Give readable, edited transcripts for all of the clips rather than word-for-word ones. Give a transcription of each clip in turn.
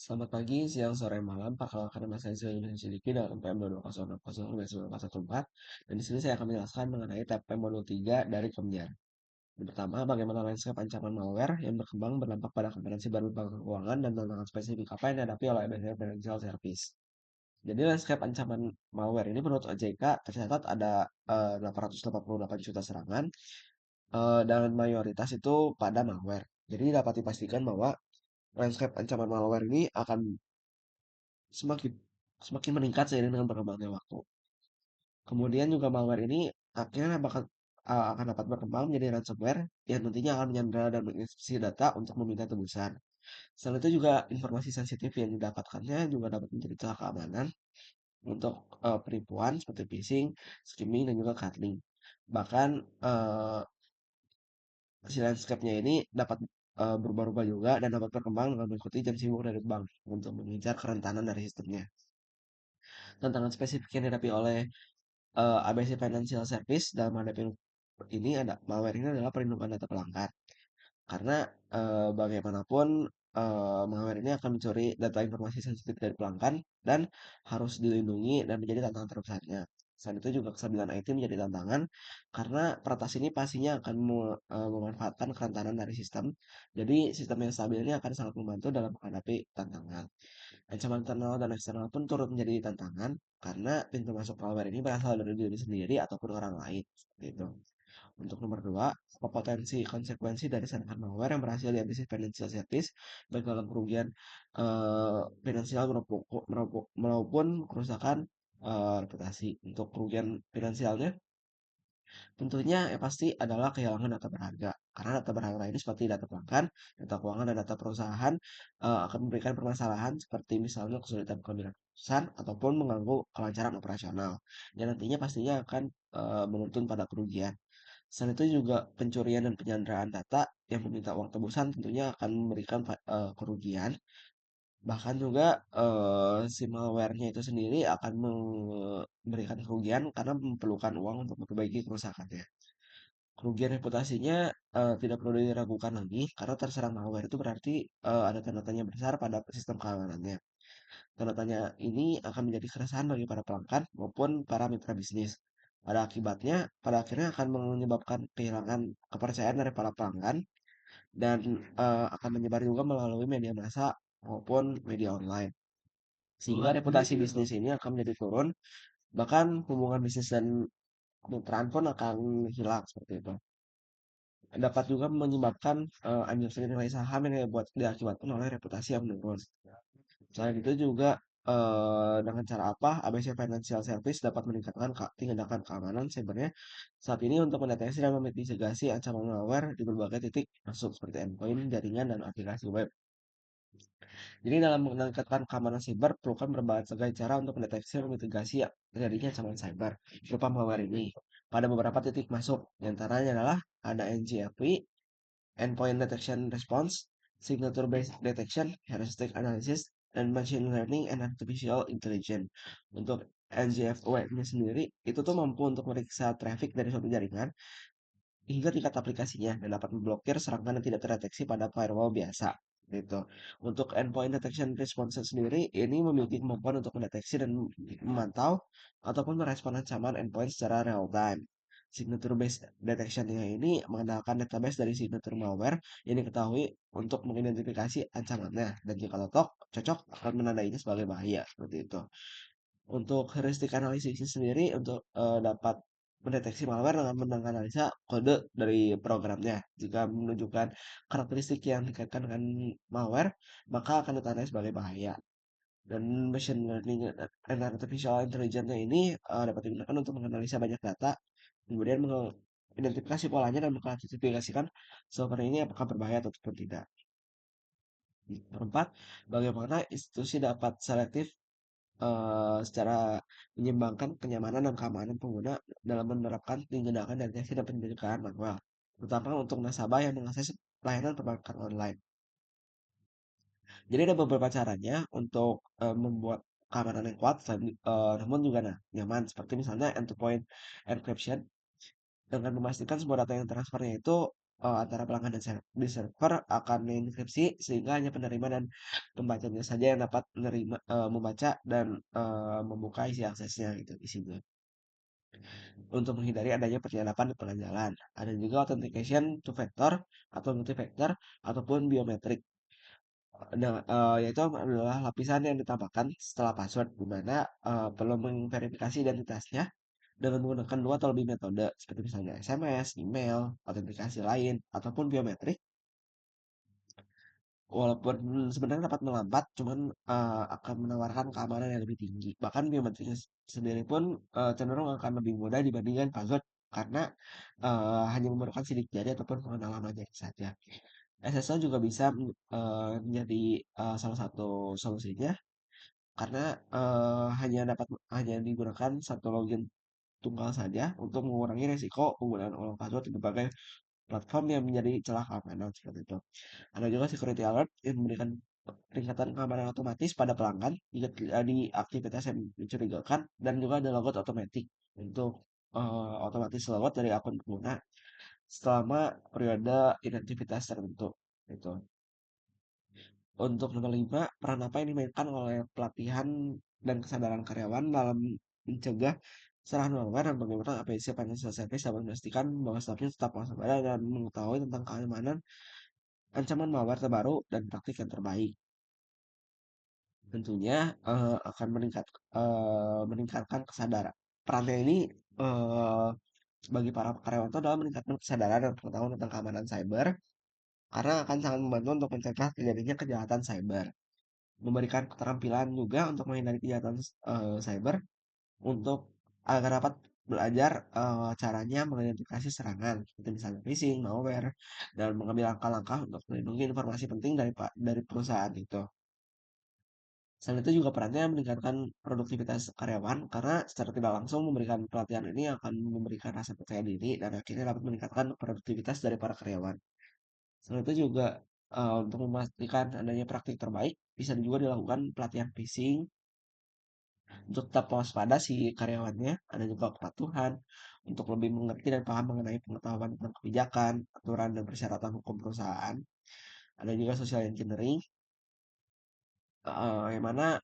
Selamat pagi, siang, sore, malam. Perkenalkan nama saya Zul Sidiki dari PM 22060 dan di sini saya akan menjelaskan mengenai tab PM3 dari Kemjar. Yang pertama, bagaimana landscape ancaman malware yang berkembang berdampak pada kompetensi baru bank keuangan dan tantangan spesifik apa yang dihadapi oleh BNI Financial Service. Jadi landscape ancaman malware ini menurut OJK tercatat ada 888 juta serangan dan mayoritas itu pada malware. Jadi dapat dipastikan bahwa landscape ancaman malware ini akan semakin semakin meningkat seiring dengan berkembangnya waktu. Kemudian juga malware ini akhirnya akan dapat berkembang menjadi ransomware yang nantinya akan menyandera dan menginfeksi data untuk meminta tebusan. Selain itu juga informasi sensitif yang didapatkannya juga dapat menjadi celah keamanan untuk penipuan seperti phishing, skimming, dan juga cutlink. Bahkan si landscape-nya ini dapat berubah-ubah juga dan dapat berkembang dengan mengikuti jam sibuk dari bank untuk mengejar kerentanan dari sistemnya. Tantangan spesifik yang dihadapi oleh ABC Financial Service dalam menghadapi ini ada malware ini adalah perlindungan data pelanggan. Karena bagaimanapun malware ini akan mencuri data informasi sensitif dari pelanggan dan harus dilindungi dan menjadi tantangan terbesarnya. Selain itu juga kestabilan IT menjadi tantangan karena peretas ini pastinya akan memanfaatkan kerentanan dari sistem. Jadi sistem yang stabil ini akan sangat membantu dalam menghadapi tantangan. Ancaman internal dan eksternal pun turut menjadi tantangan karena pintu masuk malware ini berasal dari diri sendiri ataupun orang lain. Seperti itu. Untuk nomor dua, potensi konsekuensi dari serangan malware yang berhasil diantisipasi financial service, baik dalam kerugian finansial maupun kerusakan reputasi. Untuk kerugian finansialnya, tentunya yang pasti adalah kehilangan data berharga. Karena data berharga ini seperti data pelanggan, data keuangan, dan data perusahaan akan memberikan permasalahan seperti misalnya kesulitan pengambilan keputusan ataupun mengganggu kelancaran operasional. Dan nantinya pastinya akan menuntun pada kerugian. Selain itu juga pencurian dan penyanderaan data yang meminta uang tebusan tentunya akan memberikan kerugian. Bahkan juga si malware-nya itu sendiri akan memberikan kerugian karena memerlukan uang untuk memperbaiki kerusakannya. Kerugian reputasinya tidak perlu diragukan lagi karena terserang malware itu berarti ada tanda tanya besar pada sistem keamanannya. Tanda tanya ini akan menjadi keresahan bagi para pelanggan maupun para mitra bisnis. Pada akhirnya akan menyebabkan kehilangan kepercayaan dari para pelanggan dan akan menyebar juga melalui media massa maupun media online. Sehingga reputasi bisnis ini akan menjadi turun, bahkan hubungan bisnis dan kemitraan pun akan hilang seperti itu. Dapat juga menyebabkan anjloknya nilai saham yang diakibatkan oleh reputasi yang menurun. Selain itu juga dengan cara apa ABC Financial Service dapat meningkatkan tindakan keamanan cybernya saat ini untuk mendeteksi dan memitigasi ancaman malware di berbagai titik masuk seperti endpoint, jaringan, dan aplikasi web. Jadi dalam meningkatkan keamanan siber perlukan berbagai cara untuk mendeteksi dan memitigasi terjadinya ancaman cyber berupa malware ini pada beberapa titik masuk. Di antaranya adalah ada NGFP, Endpoint Detection Response, Signature Based Detection, Heuristic Analysis, dan Machine Learning and Artificial Intelligence. Untuk NGFW-nya sendiri, itu tuh mampu untuk meriksa traffic dari suatu jaringan hingga tingkat aplikasinya dan dapat memblokir serangan yang tidak terdeteksi pada firewall biasa. Gitu. Untuk endpoint detection response sendiri, ini memiliki kemampuan untuk mendeteksi dan memantau ataupun merespon ancaman endpoint secara real time. Signature based detection-nya ini mengandalkan database dari signature malware yang diketahui untuk mengidentifikasi ancamannya dan jika cocok akan menandainya sebagai bahaya seperti itu. Untuk heuristic analysis sendiri untuk dapat mendeteksi malware dengan menganalisa kode dari programnya. Jika menunjukkan karakteristik yang dikaitkan dengan malware, maka akan ditandai sebagai bahaya. Dan machine learning dan artificial intelligence ini dapat digunakan untuk menganalisa banyak data, kemudian mengidentifikasi polanya dan mengklasifikasikan software ini apakah berbahaya ataupun tidak. Keempat, bagaimana institusi dapat selektif secara menyeimbangkan kenyamanan dan keamanan pengguna dalam menerapkan tindakan deteksi dan pencegahan manual, terutama untuk nasabah yang mengakses layanan perbankan online. Jadi ada beberapa caranya untuk membuat keamanan yang kuat, namun juga nyaman, seperti misalnya end-to-point encryption dengan memastikan semua data yang transfernya itu antara pelanggan dan di server akan dienkripsi sehingga hanya penerima dan pembacanya saja yang dapat membaca dan membuka isi aksesnya gitu isinya. Untuk menghindari adanya penyadapan di tengah jalan. Ada juga authentication two factor atau multi factor ataupun biometrik. Nah, yaitu adalah lapisan yang ditambahkan setelah password, di mana perlu memverifikasi identitasnya dengan menggunakan dua atau lebih metode, seperti misalnya SMS, email, autentikasi lain, ataupun biometrik. Walaupun sebenarnya dapat melambat, cuman akan menawarkan keamanan yang lebih tinggi. Bahkan biometrik sendiri pun cenderung akan lebih mudah dibandingkan password karena hanya memerlukan sidik jari ataupun pengenalan wajah saja. SSO juga bisa menjadi salah satu solusinya karena hanya digunakan satu login tunggal saja untuk mengurangi resiko penggunaan ulang password di berbagai platform yang menjadi celah keamanan seperti itu. Ada juga security alert yang memberikan peringatan keamanan otomatis pada pelanggan jika terjadi aktivitas yang mencurigakan dan juga ada logout otomatis untuk otomatis logout dari akun pengguna selama periode identitas tertentu. Itu. Untuk nomor 5, peran apa yang dimainkan oleh pelatihan dan kesadaran karyawan dalam mencegah serangan malware dan bagaimana APC Financial Service dapat memastikan bahwa stafnya tetap waspada dan mengetahui tentang keamanan ancaman malware terbaru dan praktik yang terbaik. Tentunya akan meningkatkan kesadaran. Perannya ini eh, bagi para karyawan itu adalah meningkatkan kesadaran dan pengetahuan tentang keamanan cyber karena akan sangat membantu untuk mencegah terjadinya kejahatan cyber. Memberikan keterampilan juga untuk menghindari kejahatan cyber untuk agar dapat belajar caranya mengidentifikasi serangan seperti misalnya phishing, malware, dan mengambil langkah-langkah untuk melindungi informasi penting dari perusahaan itu. Selain itu juga perannya meningkatkan produktivitas karyawan karena secara tidak langsung memberikan pelatihan ini akan memberikan rasa percaya diri dan akhirnya dapat meningkatkan produktivitas dari para karyawan. Selain itu juga untuk memastikan adanya praktik terbaik bisa juga dilakukan pelatihan phishing untuk tetap waspada si karyawannya. Ada juga kepatuhan untuk lebih mengerti dan paham mengenai pengetahuan tentang kebijakan, aturan dan persyaratan hukum perusahaan. Ada juga social engineering yang mana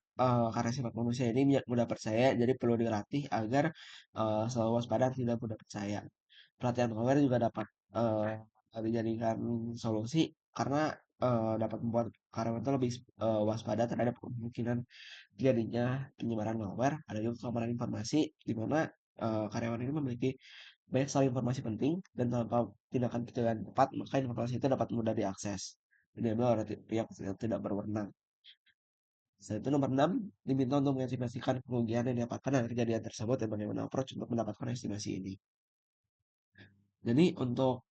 karena sifat manusia ini mudah percaya, jadi perlu dilatih agar selalu waspada dan tidak mudah percaya. Pelatihan malware juga dapat dijadikan solusi karena dapat membuat karyawan itu lebih waspada terhadap kemungkinan jadinya penyebaran malware. Ada juga keamanan informasi di mana karyawan ini memiliki banyak sekali informasi penting dan tanpa tindakan pencegahan tepat, maka informasi itu dapat mudah diakses. Dan diambil oleh pihak yang tidak berwenang. Selain itu nomor 6 diminta untuk mengestimasikan kerugian yang didapatkan dari kejadian tersebut dan bagaimana approach untuk mendapatkan estimasi ini. Jadi untuk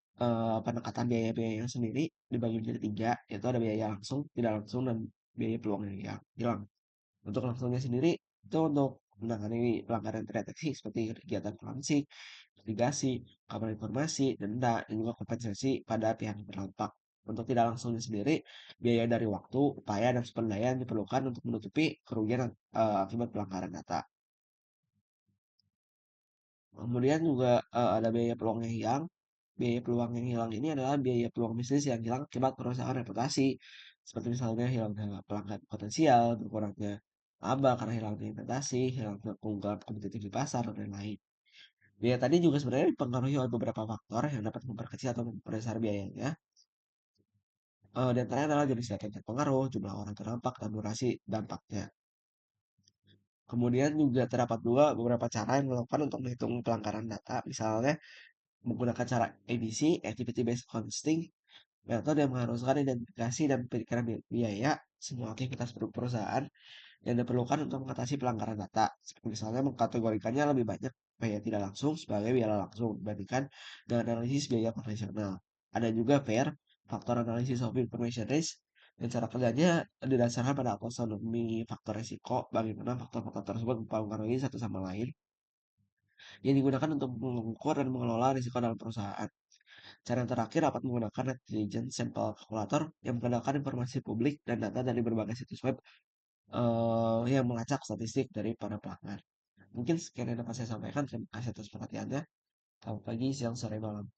pendekatan biaya-biaya sendiri dibagi menjadi tiga, yaitu ada biaya langsung, tidak langsung, dan biaya peluang yang hilang. Untuk langsungnya sendiri itu untuk menangani pelanggaran terdeteksi seperti kegiatan forensik, investigasi, keamanan informasi, denda, dan juga kompensasi pada pihak yang terdampak. Untuk tidak langsungnya sendiri, biaya dari waktu, upaya, dan sumber daya yang diperlukan untuk menutupi kerugian akibat pelanggaran data. Kemudian juga ada biaya peluang yang hilang. Biaya peluang yang hilang ini adalah biaya peluang bisnis yang hilang akibat perusahaan reputasi. Seperti misalnya hilangnya pelanggan potensial, berkurangnya laba karena hilangnya investasi, hilangnya keunggulan kompetitif di pasar, dan lain-lain. Biaya tadi juga sebenarnya dipengaruhi oleh beberapa faktor yang dapat memperkecil atau memperbesar biayanya. Di antaranya adalah jenis data yang terpengaruh, jumlah orang terdampak, dan durasi dampaknya. Kemudian juga terdapat juga beberapa cara yang dilakukan untuk menghitung pelanggaran data, misalnya menggunakan cara ABC, Activity Based Costing, metode yang mengharuskan identifikasi dan perkiraan biaya semua aktivitas perusahaan yang diperlukan untuk mengatasi pelanggaran data. Seperti misalnya mengkategorikannya lebih banyak biaya tidak langsung sebagai biaya langsung dibandingkan dengan analisis biaya konvensional. Ada juga FAIR, faktor analisis of information risk, dan cara kerjanya didasarkan pada taksonomi faktor risiko, bagaimana faktor-faktor tersebut mempengaruhi satu sama lain, yang digunakan untuk mengukur dan mengelola risiko dalam perusahaan. Cara yang terakhir dapat menggunakan intelligence sample calculator yang menggunakan informasi publik dan data dari berbagai situs web yang melacak statistik dari para pelanggan. Mungkin sekian yang dapat saya sampaikan. Terima kasih atas perhatiannya. Selamat pagi, siang, sore, malam.